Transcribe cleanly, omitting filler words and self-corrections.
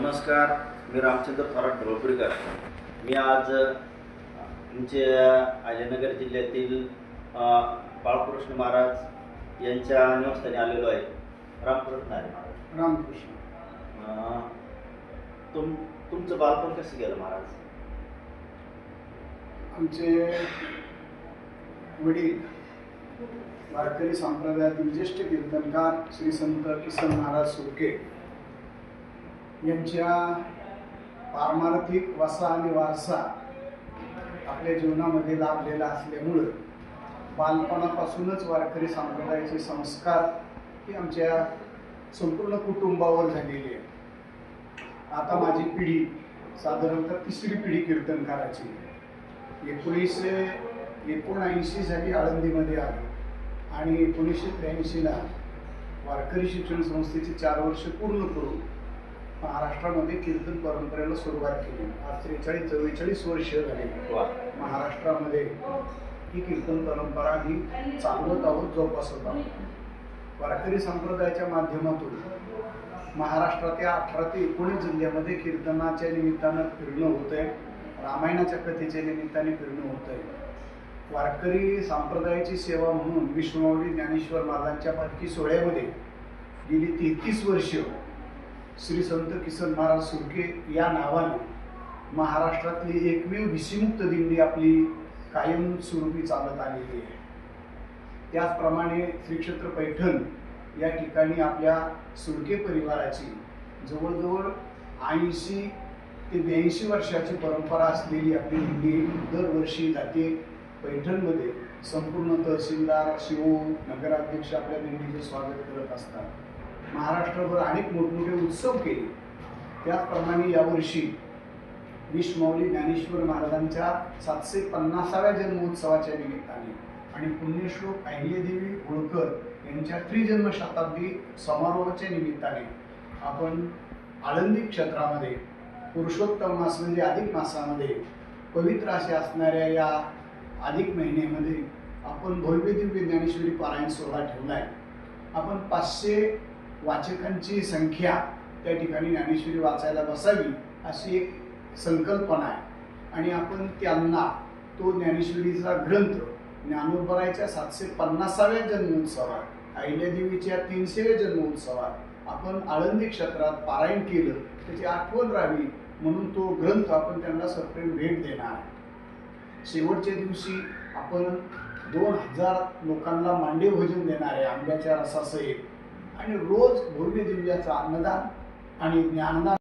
नमस्कार, मी रामचंद्र थोरात ढोळपुरीकर. मी आज तुमचे अहिल्यानगर जिल्ह्यातील बाळकृष्ण महाराज यांच्या निवासस्थानी आलेलो आहे. रामकृष्ण आहे. रामकृष्ण. तुमचं बालपण कसं गेलं महाराज? आमचे वडील वारकरी संप्रदायातील ज्येष्ठ कीर्तनकार श्री संत किसन महाराज सुरके यांच्या पारमार्थिक वसा आणि वारसा आपल्या जीवनामध्ये लाभलेला असल्यामुळं बालपणापासूनच वारकरी संप्रदायाचे संस्कार हे आमच्या संपूर्ण कुटुंबावर झालेले आहे. आता माझी पिढी साधारणतः तिसरी पिढी कीर्तनकाराची. 1979 साली आळंदीमध्ये आलो आणि 1983ला वारकरी शिक्षण संस्थेची 4 वर्ष पूर्ण करून महाराष्ट्रामध्ये कीर्तन परंपरेला सुरुवात केली. आज 43-44 वर्ष झाली महाराष्ट्रामध्ये ही कीर्तन परंपरा ही चालवत आहोत, जोपासत आहोत. वारकरी संप्रदायाच्या माध्यमातून महाराष्ट्राच्या 18 ते 19 जिल्ह्यामध्ये कीर्तनाच्या निमित्तानं फिरणं होतंय, रामायणाच्या कथेच्या निमित्ताने फिरणं होतंय. वारकरी संप्रदायाची सेवा म्हणून विष्णुमाऊली ज्ञानेश्वर महाराजांच्या पालखी सोहळ्यामध्ये गेली 33 वर्ष श्री संत किसन महाराज सुरके या नावाने महाराष्ट्रातली एकमेव भिसीमुक्त दिंडी आपली कायमस्वरूपी चालत आलेली आहे. त्याचप्रमाणे श्री क्षेत्र पैठण या ठिकाणी आपल्या सुरके परिवाराची जवळजवळ 80 ते 82 वर्षाची परंपरा असलेली आपली दिंडी दरवर्षी जाते. पैठणमध्ये संपूर्ण तहसीलदार, शिवो, नगराध्यक्ष आपल्या दिंडीचे स्वागत करत असतात. महाराष्ट्रभर अनेक मोठमोठे उत्सव केले. त्याचप्रमाणे यावर्षी विष्णुमाऊली ज्ञानेश्वर महाराजांच्या 750व्या जन्मोत्सवाच्या निमित्ताने आणि पुण्यश्लोक अहिल्यादेवी होळकर यांच्या त्रिजन्म शताब्दी समारोहाच्या निमित्ताने आपण आळंदी क्षेत्रामध्ये पुरुषोत्तम मास म्हणजे अधिक मासामध्ये पवित्र असे असणाऱ्या या अधिक महिन्यामध्ये आपण भव्य दिव्य ज्ञानेश्वरी पारायण सोहळा ठेवला आहे. आपण 500 वाचकांची संख्या त्या ठिकाणी ज्ञानेश्वरी वाचायला बसावी अशी एक संकल्पना आहे आणि आपण त्यांना तो ज्ञानेश्वरीचा ग्रंथ ज्ञानोबरायच्या 750व्या जन्मोत्सवात, अहिल्यादेवीच्या 300व्या जन्मोत्सवात आपण आळंदी क्षेत्रात पारायण केलं, त्याची आठवण राहावी म्हणून तो ग्रंथ आपण त्यांना सप्रेम भेट देणार आहे. शेवटच्या दिवशी आपण 2000 लोकांना मांडे भोजन देणार आहे आंब्याच्या रसासहित आणि रोज भव्य दिव्याचं अन्नदान आणि ज्ञानदान